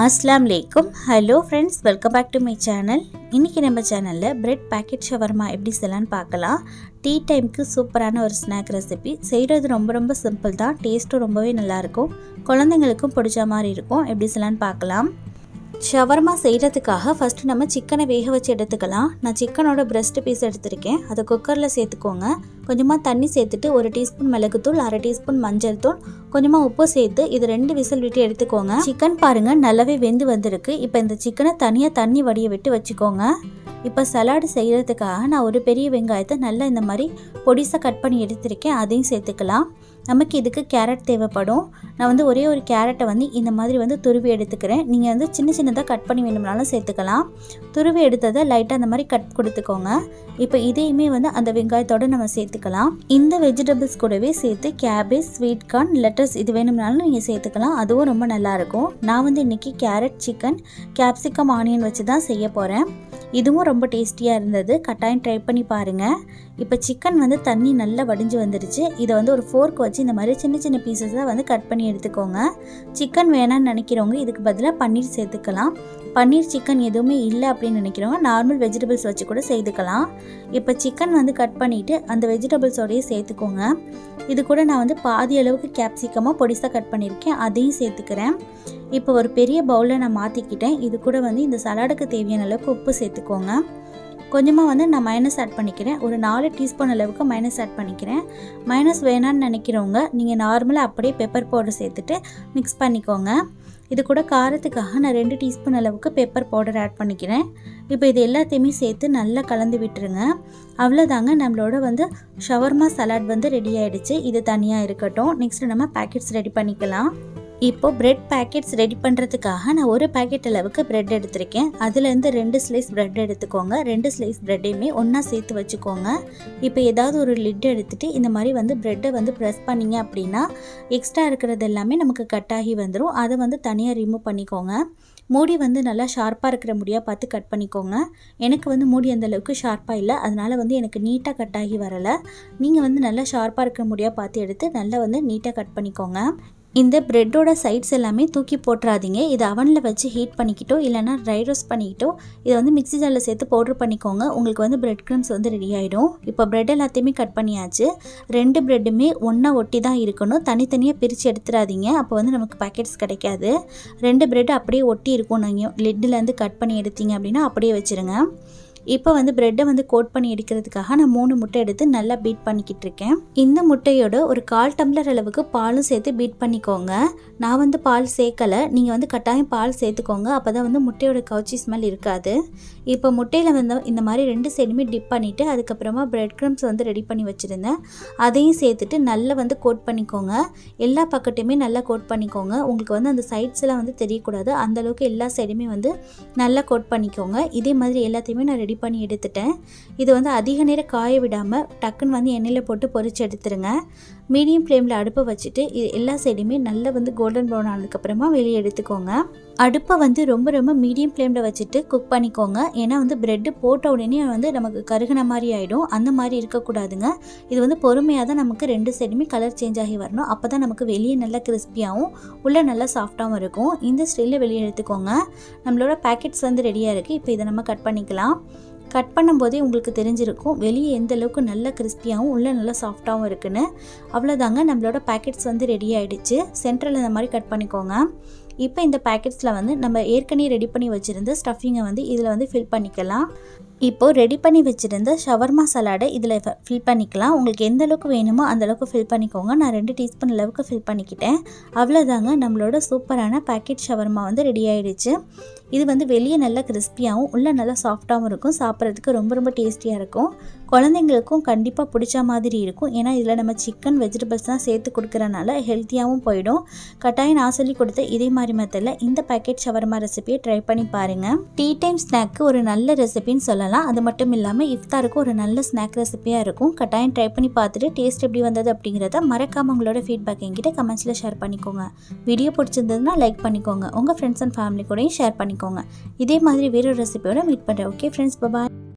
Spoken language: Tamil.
Assalamu Alaikum. Hello friends, welcome back to my channel. இன்னைக்கு நம்ம சேனல்ல பிரெட் பாக்கெட் ஷவர்மா எப்படி செய்யலாம்னு பார்க்கலாம். டீ டைம்க்கு சூப்பரான ஒரு ஸ்நாக் ரெசிபி. செய்கிறது ரொம்ப சிம்பிள் தான். டேஸ்ட்டும் ரொம்பவே நல்லா இருக்கும். குழந்தைகளுக்கும் பிடிச்ச மாதிரி இருக்கும். எப்படி செய்யலாம்னு பார்க்கலாம். ஷவர்மா செய்கிறதுக்காக ஃபஸ்ட்டு நம்ம சிக்கனை வேக வச்சு எடுத்துக்கலாம். நான் சிக்கனோட பிரெஸ்ட் பீஸ் எடுத்திருக்கேன். அதை குக்கரில் சேர்த்துக்கோங்க. கொஞ்சமாக தண்ணி சேர்த்துட்டு 1 டீஸ்பூன் மிளகுத்தூள், 1/2 டீஸ்பூன் மஞ்சள் தூள், கொஞ்சமாக உப்பு சேர்த்து இது 2 விசில் விட்டு எடுத்துக்கோங்க. சிக்கன் பாருங்கள் நல்லாவே வெந்து வந்திருக்கு. இப்போ இந்த சிக்கனை தனியாக தண்ணி வடிய விட்டு வச்சுக்கோங்க. இப்போ சலாடு செய்கிறதுக்காக நான் ஒரு பெரிய வெங்காயத்தை நல்லா இந்த மாதிரி பொடிசாக கட் பண்ணி எடுத்திருக்கேன். அதையும் சேர்த்துக்கலாம். நமக்கு இதுக்கு கேரட் தேவைப்படும். நான் ஒரே ஒரு கேரட்டை இந்த மாதிரி துருவி எடுத்துக்கிறேன். நீங்கள் சின்னதாக கட் பண்ணி வேணும்னாலும் சேர்த்துக்கலாம். துருவி எடுத்ததை லைட்டாக அந்த மாதிரி கட் கொடுத்துக்கோங்க. இப்போ இதையுமே அந்த வெங்காயத்தோடு நம்ம சேர்த்துக்கலாம். இந்த வெஜிடபிள்ஸ் கூடவே சேர்த்து கேபேஜ், ஸ்வீட் கார்ன், லெட்டஸ் இது வேணும்னாலும் நீங்கள் சேர்த்துக்கலாம். அதுவும் ரொம்ப நல்லாயிருக்கும். நான் இன்றைக்கி கேரட், சிக்கன், கேப்சிகம், ஆனியன் வச்சு தான் செய்ய போகிறேன். இதுவும் ரொம்ப டேஸ்டியாக இருந்தது. கட்டாயம் ட்ரை பண்ணி பாருங்கள். இப்போ சிக்கன் தண்ணி நல்லா வடிஞ்சு வந்துடுச்சு. இதை ஒரு ஃபோர்க் வச்சு இந்த மாதிரி சின்ன பீசஸாக கட் பண்ணி எடுத்துக்கோங்க. சிக்கன் வேணான்னு நினைக்கிறவங்க இதுக்கு பதிலாக பன்னீர் சேர்த்துக்கலாம். பன்னீர் சிக்கன் எதுவுமே இல்லை அப்படின்னு நினைக்கிறவங்க நார்மல் வெஜிடபிள்ஸ் வச்சு கூட செய்துக்கலாம். இப்போ சிக்கன் கட் பண்ணிவிட்டு அந்த வெஜிடபிள்ஸோடையே சேர்த்துக்கோங்க. இது கூட நான் பாதி அளவுக்கு கேப்சிகமாக பொடிசாக கட் பண்ணியிருக்கேன். அதையும் சேர்த்துக்கிறேன். இப்போ ஒரு பெரிய பவுலில் நான் மாற்றிக்கிட்டேன். இது கூட இந்த சலாடுக்கு தேவையான அளவுக்கு உப்பு சேர்த்துக்கோங்க. கொஞ்சமாக நான் மைனஸ் ஆட் பண்ணிக்கிறேன். ஒரு 4 டீஸ்பூன் அளவுக்கு மைனஸ் ஆட் பண்ணிக்கிறேன். மைனஸ் வேணான்னு நினைக்கிறவங்க நீங்கள் நார்மலாக அப்படியே பெப்பர் பவுடர் சேர்த்துட்டு மிக்ஸ் பண்ணிக்கோங்க. இது கூட காரத்துக்காக நான் 2 டீஸ்பூன் அளவுக்கு பெப்பர் பவுடர் ஆட் பண்ணிக்கிறேன். இப்போ இது எல்லாத்தையுமே சேர்த்து நல்லா கலந்து விட்டுருங்க. அவ்வளோதாங்க, நம்மளோட ஷவர்மா சலாட் ரெடி ஆகிடுச்சு. இது தனியாக இருக்கட்டும். நெக்ஸ்ட்டு நம்ம பேக்கெட்ஸ் ரெடி பண்ணிக்கலாம். இப்போது பிரெட் பேக்கெட்ஸ் ரெடி பண்ணுறதுக்காக நான் ஒரு பேக்கெட் அளவுக்கு பிரெட் எடுத்திருக்கேன். அதுலேருந்து 2 ஸ்லைஸ் பிரெட் எடுத்துக்கோங்க. 2 ஸ்லைஸ் பிரெட்டையுமே ஒன்றா சேர்த்து வச்சுக்கோங்க. இப்போ ஏதாவது ஒரு லிட் எடுத்துகிட்டு இந்த மாதிரி பிரெட்டை ப்ரெஸ் பண்ணிங்க அப்படின்னா எக்ஸ்ட்ரா இருக்கிறது எல்லாமே நமக்கு கட் ஆகி வந்துடும். அதை தனியாக ரிமூவ் பண்ணிக்கோங்க. மூடி நல்லா ஷார்ப்பாக இருக்கிற முடியாக பார்த்து கட் பண்ணிக்கோங்க. எனக்கு மூடி அந்தளவுக்கு ஷார்ப்பாக இல்லை, அதனால் எனக்கு நீட்டாக கட் ஆகி வரலை. நீங்கள் நல்லா ஷார்ப்பாக இருக்கிற முடியாக பார்த்து எடுத்து நல்லா நீட்டாக கட் பண்ணிக்கோங்க. இந்த ப்ரெட்டோட சைட்ஸ் எல்லாமே தூக்கி போட்டுறாதீங்க. இதை அவனில் வச்சு ஹீட் பண்ணிக்கிட்டோ இல்லைனா ட்ரை ரோஸ்ட் பண்ணிக்கிட்டோ இதை மிக்ஸி ஜாரில் சேர்த்து பவுட்ரு பண்ணிக்கோங்க. உங்களுக்கு பிரெட் க்ரம்ஸ் ரெடி ஆகிடும். இப்போ ப்ரெட் எல்லாத்தையுமே கட் பண்ணியாச்சு. 2 ப்ரெட்டுமே ஒன்றா ஒட்டி தான் இருக்கணும். தனித்தனியாக பிரித்து எடுத்துடாதீங்க. அப்போ நமக்கு பேக்கெட்ஸ் கிடைக்காது. 2 ப்ரெட் அப்படியே ஒட்டி இருக்கும். நீங்கள் லிட்டிலேருந்து கட் பண்ணி எடுத்தீங்க அப்படின்னா அப்படியே வச்சுருங்க. இப்போ ப்ரெட்டை கோட் பண்ணி எடுக்கிறதுக்காக நான் 3 முட்டை எடுத்து நல்லா பீட் பண்ணிக்கிட்டு இருக்கேன். இந்த முட்டையோட ஒரு 1/4 டம்ளர் அளவுக்கு பாலும் சேர்த்து பீட் பண்ணிக்கோங்க. நான் பால் சேர்க்கலை. நீங்கள் கட்டாயம் பால் சேர்த்துக்கோங்க. அப்போ தான் முட்டையோட கவுச்சி ஸ்மெல் இருக்காது. இப்போ முட்டையில் இந்த மாதிரி 2 சைடுமே டிப் பண்ணிவிட்டு அதுக்கப்புறமா பிரெட் க்ரம்ஸ் ரெடி பண்ணி வச்சுருந்தேன். அதையும் சேர்த்துட்டு நல்லா கோட் பண்ணிக்கோங்க. எல்லா பக்கத்தையுமே நல்லா கோட் பண்ணிக்கோங்க. உங்களுக்கு அந்த சைட்ஸ் எல்லாம் தெரியக்கூடாது. அந்தளவுக்கு எல்லா சைடுமே நல்லா கோட் பண்ணிக்கோங்க. இதே மாதிரி எல்லாத்தையுமே நான் ரெடி பண்ணி எடுத்துட்டேன். இது அதிக நேரம் காய விடாமல் டக்குன்னு எண்ணெயில் போட்டு பொரிச்சு எடுத்துருங்க. மீடியம் ஃப்ளேமில் அடுப்பை வச்சுட்டு இது எல்லா சைடுமே நல்லா கோல்டன் ப்ரௌன் ஆனதுக்கப்புறமா வெளியே எடுத்துக்கோங்க. அடுப்பை ரொம்ப மீடியம் ஃப்ளேமில் வச்சுட்டு குக் பண்ணிக்கோங்க. ஏன்னா ப்ரெட்டு போட்ட உடனே நமக்கு கருகின மாதிரி ஆகிடும். அந்த மாதிரி இருக்கக்கூடாதுங்க. இது பொறுமையாக தான் நமக்கு 2 சைடுமே கலர் சேஞ்ச் ஆகி வரணும். அப்போ தான் நமக்கு வெளியே நல்லா கிறிஸ்பியாகவும் உள்ளே நல்லா சாஃப்டாகவும் இருக்கும். இந்த ஸ்டைலில் வெளியே எடுத்துக்கோங்க. நம்மளோட பேக்கெட்ஸ் ரெடியாக இருக்குது. இப்போ இதை நம்ம கட் பண்ணிக்கலாம். கட் பண்ணும்போதே உங்களுக்கு தெரிஞ்சிருக்கும் வெளியே எந்த அளவுக்கு நல்லா கிறிஸ்பியாகவும் உள்ளே நல்லா சாஃப்டாகவும் இருக்குன்னு. அவ்வளோதாங்க, நம்மளோட பேக்கெட்ஸ் ரெடி ஆகிடுச்சு. சென்டரில் இந்த மாதிரி கட் பண்ணிக்கோங்க. இப்போ இந்த பேக்கெட்ஸில் நம்ம ஏற்கனவே ரெடி பண்ணி வச்சுருந்த ஸ்டஃபிங்கை இதில் ஃபில் பண்ணிக்கலாம். இப்போது ரெடி பண்ணி வச்சுருந்த ஷவர்மா சலாடை இதில் ஃபில் பண்ணிக்கலாம். உங்களுக்கு எந்த அளவுக்கு வேணுமோ அந்தளவுக்கு ஃபில் பண்ணிக்கோங்க. நான் 2 டீஸ்பூன் அளவுக்கு ஃபில் பண்ணிக்கிட்டேன். அவ்வளோதாங்க, நம்மளோட சூப்பரான பேக்கெட் ஷவர்மா ரெடி ஆகிடுச்சு. இது வெளியே நல்லா கிறிஸ்பியாகவும் உள்ளே நல்லா சாஃப்டாகவும் இருக்கும். சாப்பிட்றதுக்கு ரொம்ப டேஸ்டியாக இருக்கும். குழந்தைங்களுக்கும் கண்டிப்பாக பிடிச்ச மாதிரி இருக்கும். ஏன்னா இதில் நம்ம சிக்கன், வெஜிடபிள்ஸ் தான் சேர்த்து கொடுக்குறனால ஹெல்த்தியாகவும் போயிடும். கட்டாயம் நான் சொல்லி கொடுத்த இதே மாதிரி மெத்தடில் இந்த பேக்கெட் ஷவர்மா ரெசிபியை ட்ரை பண்ணி பாருங்கள். டீ டைம் ஸ்நாக்கு ஒரு நல்ல ரெசிபின்னு சொல்லலாம். அது மட்டும் இல்லாமல் இஃப்தாருக்கு ஒரு நல்ல ஸ்நாக் ரெசிபியாக இருக்கும். கட்டாயம் ட்ரை பண்ணி பார்த்துட்டு டேஸ்ட் எப்படி வந்தது அப்படிங்கிறத மறக்காமல் உங்களோட ஃபீட்பேக் என்கிட்ட கமெண்ட்ஸில் ஷேர் பண்ணிக்கோங்க. வீடியோ பிடிச்சிருந்ததுன்னா லைக் பண்ணிக்கோங்க. உங்கள் ஃப்ரெண்ட்ஸ் அண்ட் ஃபேமிலி கூடயும் ஷேர் பண்ணிக்கோங்க. இதே மாதிரி வேறு ரெசிபியோட மீட் பண்ணுறேன். ஓகே ஃப்ரெண்ட்ஸ், பாய்.